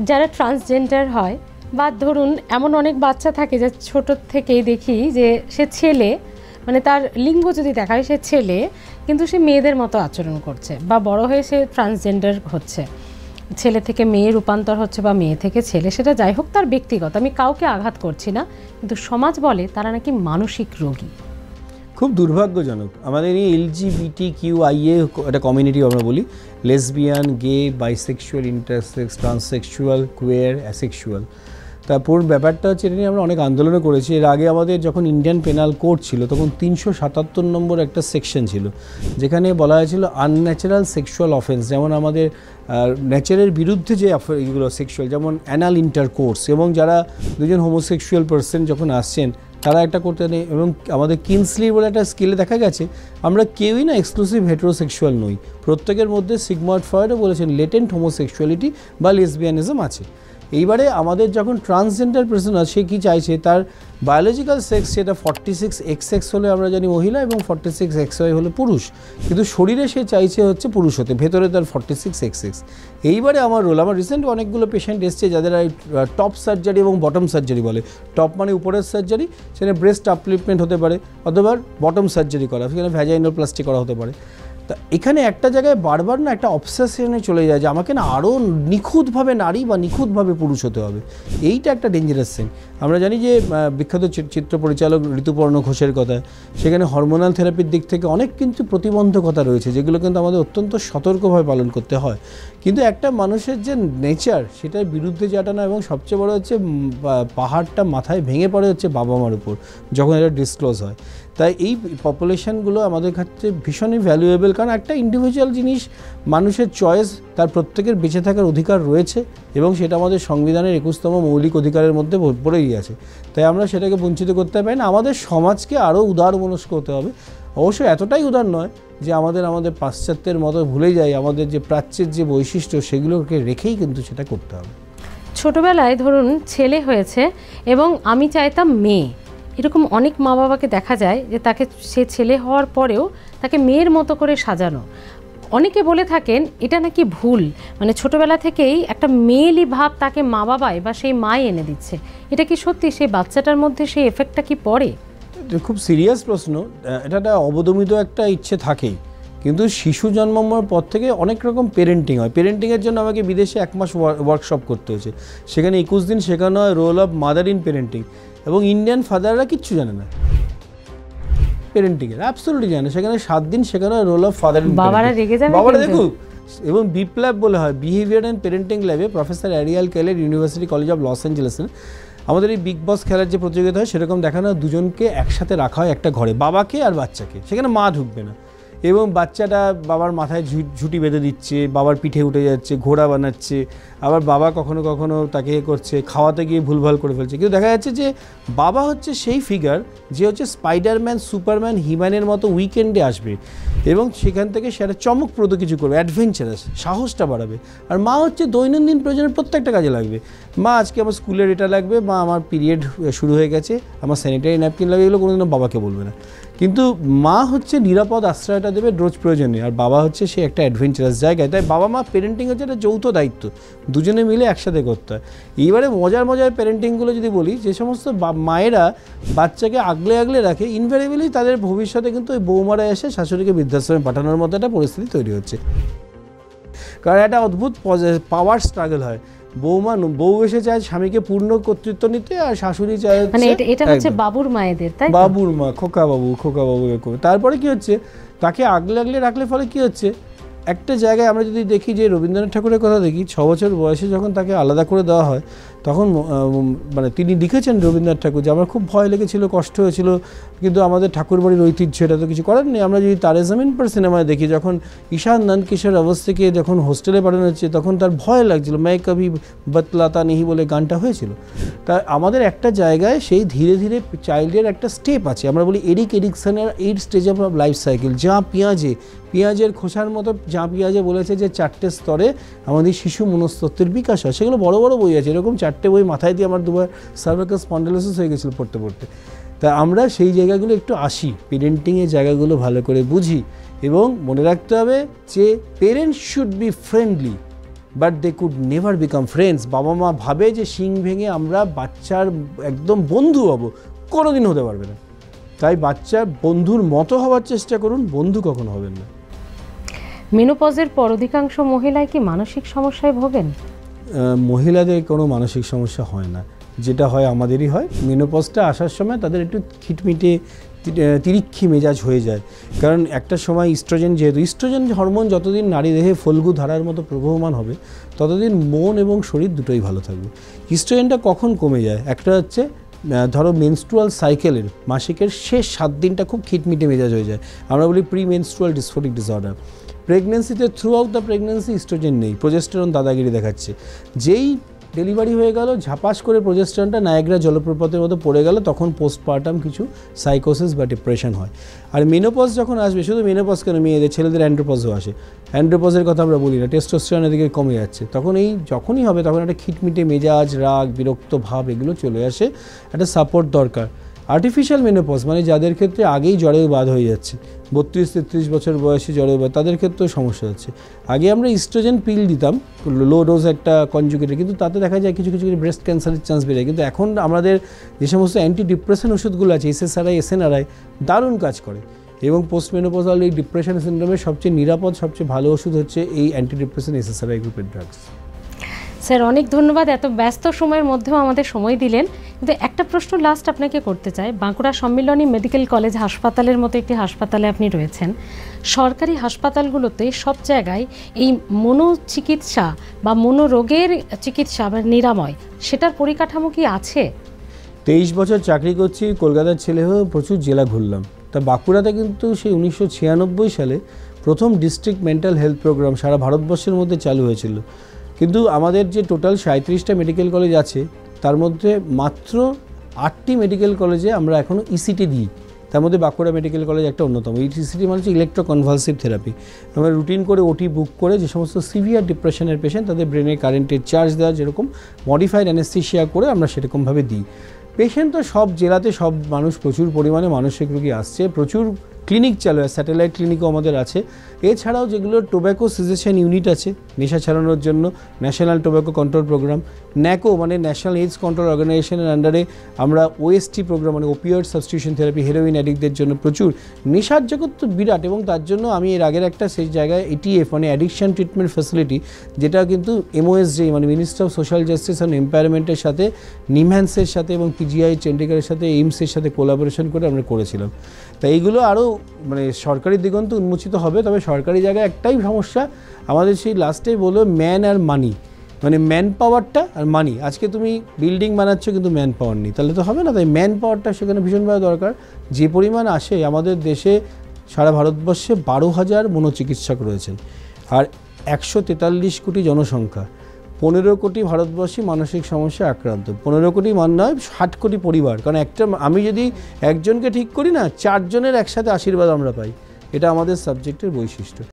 যারা ট্রান্সজেন্ডার হয় বা ধরুন এমন অনেক বাচ্চা থাকে যে ছোট থেকেই দেখি যে সে ছেলে, মানে তার লিঙ্গ যদি দেখায় সে ছেলে, কিন্তু সে মেয়েদের মতো আচরণ করছে, বা বড় হয়ে সে ট্রান্সজেন্ডার হচ্ছে, ছেলে থেকে মেয়ে রূপান্তর হচ্ছে বা মেয়ে থেকে ছেলে, সেটা যাই হোক তার ব্যক্তিগত, আমি কাউকে আঘাত করছি না, কিন্তু সমাজ বলে তারা নাকি মানসিক রোগী। খুব দুর্ভাগ্যজনক। আমাদের এই LGBTQIA একটা কমিউনিটি আমরা বলি, লেসবিয়ান, গে, বাইসেক্সুয়াল, ইন্টারসেক্স, ট্রান্সসেক্সুয়াল, কুয়ার, অ্যাসেক্সুয়াল। তারপর ব্যাপারটা হচ্ছে এটা নিয়ে আমরা অনেক আন্দোলনও করেছি। এর আগে আমাদের যখন ইন্ডিয়ান পেনাল কোড ছিল তখন 377 নম্বর একটা সেকশন ছিল, যেখানে বলা হয়েছিল আনন্যাচারাল সেক্সুয়াল অফেন্স, যেমন আমাদের নেচারের বিরুদ্ধে যে এগুলো সেক্সুয়াল, যেমন অ্যানাল ইন্টারকোর্স, এবং যারা দুজন হোমোসেক্সুয়াল পার্সন যখন আসছেন তারা একটা করতে নেই। এবং আমাদের কিনসলি বলে একটা স্কেলে দেখা গেছে আমরা কেউই না এক্সক্লুসিভ হেটেরোসেক্সুয়াল নই, প্রত্যেকের মধ্যে সিগময়েড ফ্রয়েডও বলেছেন লেটেন্ট হোমোসেক্সুয়ালিটি বা লেসবিয়ানিজম আছে। এইবারে আমাদের যখন ট্রান্সজেন্ডার পার্সন আছে, সে কী চাইছে, তার বায়োলজিক্যাল সেক্স সেটা 46XX হলে আমরা জানি মহিলা এবং 46XY হলে পুরুষ, কিন্তু শরীরে সে চাইছে হচ্ছে পুরুষ হতে, ভেতরে তার 46XX। এইবারে আমার রোল, আমার রিসেন্ট অনেকগুলো পেশেন্ট এসছে যাদের টপ সার্জারি এবং বটম সার্জারি বলে। টপ মানে উপরের সার্জারি, সেখানে ব্রেস্ট আপলিফমেন্ট হতে পারে, অথবা বটম সার্জারি করা, সেখানে ভ্যাজাইনোপ্লাস্টি করা হতে পারে। তা এখানে একটা জায়গায় বারবার না একটা অবসেশনে চলে যায় যে আমাকে না আরও নিখুঁতভাবে নারী বা নিখুঁতভাবে পুরুষ হতে হবে। এইটা একটা ডেঞ্জারাস থিং। আমরা জানি যে বিখ্যাত চিত্র পরিচালক ঋতুপর্ণ ঘোষের কথা, সেখানে হরমোনাল থেরাপির দিক থেকে অনেক কিন্তু প্রতিবন্ধকতা রয়েছে, যেগুলো কিন্তু আমাদের অত্যন্ত সতর্কভাবে পালন করতে হয়। কিন্তু একটা মানুষের যে নেচার, সেটার বিরুদ্ধে যাটা না, এবং সবচেয়ে বড় হচ্ছে পাহাড়টা মাথায় ভেঙে পড়ে হচ্ছে বাবা মার উপর যখন এটা ডিসক্লোজ হয়। তাই এই পপুলেশনগুলো আমাদের ক্ষেত্রে ভীষণই ভ্যালুয়েবল, কারণ একটা ইন্ডিভিজুয়াল জিনিস, মানুষের চয়েস, তার প্রত্যেকের বেঁচে থাকার অধিকার রয়েছে, এবং সেটা আমাদের সংবিধানের 21তম মৌলিক অধিকারের মধ্যে পড়েই আছে। তাই আমরা সেটাকে বঞ্চিত করতে পারি না। আমাদের সমাজকে আরও উদারমনস্ক হতে হবে, অবশ্য এতটাই উদার নয় যে আমাদের পাশ্চাত্যের মতো ভুলে যাই আমাদের যে প্রাচ্যের যে বৈশিষ্ট্য, সেগুলোকে রেখেই কিন্তু সেটা করতে হবে। ছোটবেলায় ধরুন ছেলে হয়েছে এবং আমি চাইতাম মেয়ে, এরকম অনেক মা বাবাকে দেখা যায় যে তাকে সে ছেলে হওয়ার পরেও তাকে মেয়ের মতো করে সাজানো। অনেকে বলে থাকেন এটা নাকি ভুল, মানে ছোটবেলা থেকেই একটা মেয়েলি ভাব তাকে মা বাবাই বা সেই মাই এনে দিচ্ছে। এটা কি সত্যি, সেই বাচ্চাটার মধ্যে সেই এফেক্টটা কি পড়ে? খুব সিরিয়াস প্রশ্ন। এটা অবদমিত একটা ইচ্ছে থাকেই, কিন্তু শিশু জন্মানোর পর থেকে অনেক রকম পেরেন্টিং হয়। পেরেন্টিংয়ের জন্য আমাকে বিদেশে 1 মাস ওয়ার্কশপ করতে হয়েছে, সেখানে 21 দিন শেখানো হয় role of mother in parenting, এবং ইন্ডিয়ান ফাদাররা কিচ্ছু জানে না পেরেন্টিংয়ের, অ্যাবসলিউটলি জানে। সেখানে 7 দিন শেখানো হয় role of father in parenting. বাবারা রেগে যাবে, বাবারা দেখুক। এবং বিপ্ল্যাব বলে হয়, বিহেভিয়ার অ্যান্ড পেরেন্টিং ল্যাবে প্রফেসর অ্যারিয়াল কেলের, ইউনিভার্সিটি কলেজ অফ লস অ্যাঞ্জেলেসের আমাদের এই বিগ বস খেলার যে প্রতিযোগিতা হয়, সেরকম দেখানো দুজনকে একসাথে রাখা হয় একটা ঘরে, বাবাকে আর বাচ্চাকে। সেখানে মা ঢুকবে না, এবং বাচ্চাটা বাবার মাথায় ঝুঁটি বেঁধে দিচ্ছে, বাবার পিঠে উঠে যাচ্ছে, ঘোড়া বানাচ্ছে, আবার বাবা কখনো কখনো তাকে করছে, খাওয়াতে গিয়ে ভুলভাল করে ফেলছে। কিন্তু দেখা যাচ্ছে যে বাবা হচ্ছে সেই ফিগার যে হচ্ছে স্পাইডারম্যান, সুপারম্যান, হিম্যানের মতো উইকেন্ডে আসবে, এবং সেখান থেকে সেটা চমকপ্রদ কিছু করবে, অ্যাডভেঞ্চারাস, সাহসটা বাড়াবে। আর মা হচ্ছে দৈনন্দিন প্রয়োজনের প্রত্যেকটা কাজে লাগবে। মা আজকে আমার স্কুলের এটা লাগবে, মা আমার পিরিয়ড শুরু হয়ে গেছে, আমার স্যানিটারি ন্যাপকিন লাগবে, এগুলো কোনোদিনও বাবাকে বলবে না। কিন্তু মা হচ্ছে নিরাপদ আশ্রয়টা দেবে রোজ প্রয়োজনে, আর বাবা হচ্ছে সে একটা অ্যাডভেঞ্চারাস জায়গায়। তাই বাবা মা পেরেন্টিং হচ্ছে একটা যৌথ দায়িত্ব, দুজনে মিলে একসাথে করতে হয়। এইবারে মজার পেরেন্টিংগুলো যদি বলি, যে সমস্ত মায়েরা বাচ্চাকে আগলে আগলে রাখে, ইনভ্যারিয়েবলি তাদের ভবিষ্যতে কিন্তু ওই বৌমারা এসে শাশুড়িকে বৃদ্ধাশ্রমে পাঠানোর মতো একটা পরিস্থিতি তৈরি হচ্ছে। কারণ একটা অদ্ভুত পাওয়ার স্ট্রাগল হয়। বউ এসে চায় স্বামীকে পূর্ণ কর্তৃত্ব নিতে, আর শাশুড়ি চায়, মানে এটা হচ্ছে বাবুর মায়েদের, তাই বাবুর মা, খোকা বাবু এরকম। তারপরে কি হচ্ছে, তাকে আগলে আগলে রাখলে ফলে কি হচ্ছে, একটা জায়গায় আমরা যদি দেখি যে রবীন্দ্রনাথ ঠাকুরের কথা দেখি, 6 বছর বয়সে যখন তাকে আলাদা করে দেওয়া হয়, তখন মানে তিনি লিখেছেন রবীন্দ্রনাথ ঠাকুর যে আমার খুব ভয় লেগেছিল, কষ্ট হয়েছিল, কিন্তু আমাদের ঠাকুরবাড়ির ঐতিহ্য, এটা তো কিছু করার নেই। আমরা যদি তারে জমিন পর সিনেমায় দেখি, যখন ঈশান নন্দকিশোর অবস্থাকে যখন হোস্টেলে পাঠানো হচ্ছে, তখন তার ভয় লাগছিল, मैं कभी बतलाता नहीं বলে গানটা হয়েছিল। তা আমাদের একটা জায়গায় সেই ধীরে ধীরে চাইল্ডের একটা স্টেপ আছে, আমরা বলি এরিক এরিকসনের 8 স্টেজ অফ লাইফ সাইকেল, যা পেঁয়াজের খোসার মতো যা পেঁয়াজে বলেছে যে 4টে স্তরে আমাদের শিশু মনস্তত্ত্বের বিকাশ হয়। সেগুলো বড় বড় বই আছে, এরকম 4টে বই মাথায় দিয়ে আমার 2বার সার্ভাইকাল স্পন্ডিলোসিস হয়ে গেছিলো পড়তে। তা আমরা সেই জায়গাগুলো একটু আসি, পেরেন্টিংয়ের জায়গাগুলো ভালো করে বুঝি, এবং মনে রাখতে হবে যে parents should be friendly, but they could never become friends. বাবা মা ভাবে যে শিং ভেঙে আমরা বাচ্চার একদম বন্ধু হব, কোনো দিন হতে পারবে না। তাই বাচ্চার বন্ধুর মতো হওয়ার চেষ্টা করুন, বন্ধু কখনো হবেন না। মেনোপজের পর অধিকাংশ মহিলাই কি মানসিক সমস্যায় ভোগেন? মহিলাদের কোনো মানসিক সমস্যা হয় না, যেটা হয় আমাদেরই হয়। মেনোপজটা আসার সময় তাদের একটু খিটমিটে তিরিক্ষি মেজাজ হয়ে যায়, কারণ একটা সময় ইস্ট্রোজেন, যেহেতু ইস্ট্রোজেন হরমোন যতদিন নারী দেহে ফল্গু ধারার মতো প্রবহমান হবে ততদিন মন এবং শরীর দুটোই ভালো থাকবে। ইস্ট্রোজেনটা কখন কমে যায়? একটা হচ্ছে ধরো মেনস্ট্রুয়াল সাইকেলের মাসিকের শেষ 7 দিনটা খুব খিটমিটে মেজাজ হয়ে যায়, আমরা বলি প্রি মেনস্ট্রুয়াল ডিসফোরিক ডিসঅর্ডার। প্রেগনেন্সিতে throughout the pregnancy oestrogen নেই, প্রোজেস্টেরন দাদাগিরি দেখাচ্ছে। যেই ডেলিভারি হয়ে গেল ঝাপাস করে প্রোজেস্টেরনটা নায়াগ্রা জলপ্রপাতের মতো পড়ে গেল, তখন পোস্টপার্টাম কিছু সাইকোসিস বা ডিপ্রেশন হয়। আর মেনোপজ যখন আসবে, শুধু মেনোপজ কেন, মেয়েদের ছেলেদের অ্যান্ড্রোপজও আসে, অ্যান্ড্রোপজের কথা আমরা বলি না, টেস্টোস্টেরন এদিকে কমে যাচ্ছে, তখন এই যখনই হবে তখন একটা খিটমিটে মেজাজ, রাগ, বিরক্ত ভাব এগুলো চলে আসে, একটা সাপোর্ট দরকার। আর্টিফিশিয়াল মেনোপজ মানে যাদের ক্ষেত্রে আগেই জরায়ু বাদ হয়ে যাচ্ছে, 32-33 বছর বয়সে জরায়ু বাদ, তাদের ক্ষেত্রেও সমস্যা হচ্ছে। আগে আমরা ইস্ট্রোজেন পিল দিতাম, লো ডোজ একটা কনজুগেটে, কিন্তু তাতে দেখা যায় কিছু কিছু ব্রেস্ট ক্যান্সারের চান্স বেড়ে যায়। কিন্তু এখন আমাদের যে সমস্ত অ্যান্টি ডিপ্রেশন ওষুধগুলো আছে, SSRI, SNRI, দারুণ কাজ করে। এবং পোস্ট মেনোপজাল এই ডিপ্রেশন সিন্ড্রোমের সবচেয়ে নিরাপদ, সবচেয়ে ভালো ওষুধ হচ্ছে এই অ্যান্টি ডিপ্রেশন SSRI গ্রুপের ড্রাগস। স্যার অনেক ধন্যবাদ, এত ব্যস্ত সময়ের মধ্যেও আমাদের সময় দিলেন। কিন্তু একটা প্রশ্ন লাস্ট আপনাকে করতে চাই, বাঁকুড়া সম্মিলনী মেডিকেল কলেজ হাসপাতালের মতো একটি হাসপাতালে আপনি রয়েছেন, সরকারি হাসপাতালগুলোতে সব জায়গায় এই মনোচিকিৎসা বা মনোরোগের চিকিৎসা বা নিরাময়, সেটার পরিকাঠামো কি আছে? 23 বছর চাকরি করছি, কলকাতার ছেলে হয়েও প্রচুর জেলা ঘুরলাম। তা বাঁকুড়াতে কিন্তু সেই 1996 সালে প্রথম ডিস্ট্রিক্ট মেন্টাল হেলথ প্রোগ্রাম সারা ভারতবর্ষের মধ্যে চালু হয়েছিল। কিন্তু আমাদের যে টোটাল 37টা মেডিকেল কলেজ আছে, তার মধ্যে মাত্র 8টি মেডিকেল কলেজে আমরা এখনও ECT দিই। তার মধ্যে বাঁকুড়া মেডিকেল কলেজ একটা অন্যতম। ECT মানে হচ্ছে ইলেকট্রোকনভালসিভ থেরাপি। আমরা রুটিন করে OT বুক করে যে সমস্ত সিভিয়ার ডিপ্রেশনের পেশেন্ট, তাদের ব্রেনে কারেন্টের চার্জ দেওয়া, যেরকম মডিফাইড অ্যানেস্থেসিয়া করে আমরা সেরকমভাবে দিই। পেশেন্ট তো সব জেলাতে, সব মানুষ, প্রচুর পরিমাণে মানসিক রোগী আসছে, প্রচুর ক্লিনিক চালু হয়, স্যাটেলাইট ক্লিনিকও আমাদের আছে। এছাড়াও যেগুলো টোব্যাকো সিজেশন ইউনিট আছে নেশা ছাড়ানোর জন্য, national tobacco control programme, NACO মানে ন্যাশনাল এইডস কন্ট্রোল অর্গানাইজেশনের আন্ডারে আমরা OST প্রোগ্রাম মানে ওপিওয়েড সাবস্টিটিউশন থেরাপি, হেরোইন অ্যাডিক্টদের জন্য প্রচুর। নেশার জগৎ তো বিরাট, এবং তার জন্য আমি এর আগের একটা সেই জায়গায় ETF মানে অ্যাডিকশন ট্রিটমেন্ট ফ্যাসিলিটি, যেটা কিন্তু MOSJ মানে ministry of social justice and এম্পাওয়ারমেন্টের সাথে, নিমহ্যান্সের সাথে এবং PGI চণ্ডীগড়ের সাথে, এইমসের সাথে কোলাবোরেশন করে আমরা করেছিলাম। তাই এইগুলো আরও মানে সরকারি দিগন্ত উন্মোচিত হবে। তবে সরকারি জায়গায় একটাই সমস্যা আমাদের, সেই লাস্টে বলো ম্যান আর মানি, মানে ম্যান পাওয়ারটা আর মানি। আজকে তুমি বিল্ডিং বানাচ্ছ কিন্তু ম্যান পাওয়ার নেই, তাহলে তো হবে না। তাই ম্যান পাওয়ারটা সেখানে ভীষণভাবে দরকার। যে পরিমাণ আসে, আমাদের দেশে সারা ভারতবর্ষে 12,000 মনোচিকিৎসক রয়েছেন, আর 143 কোটি জনসংখ্যা, 15 কোটি ভারতবর্ষী মানসিক সমস্যা আক্রান্ত, 15 কোটি মান নয়, 60 কোটি পরিবার। কারণ একটা, আমি যদি একজনকে ঠিক করি না, 4 জনের একসাথে আশীর্বাদ আমরা পাই। এটা আমাদের সাবজেক্টের বৈশিষ্ট্য।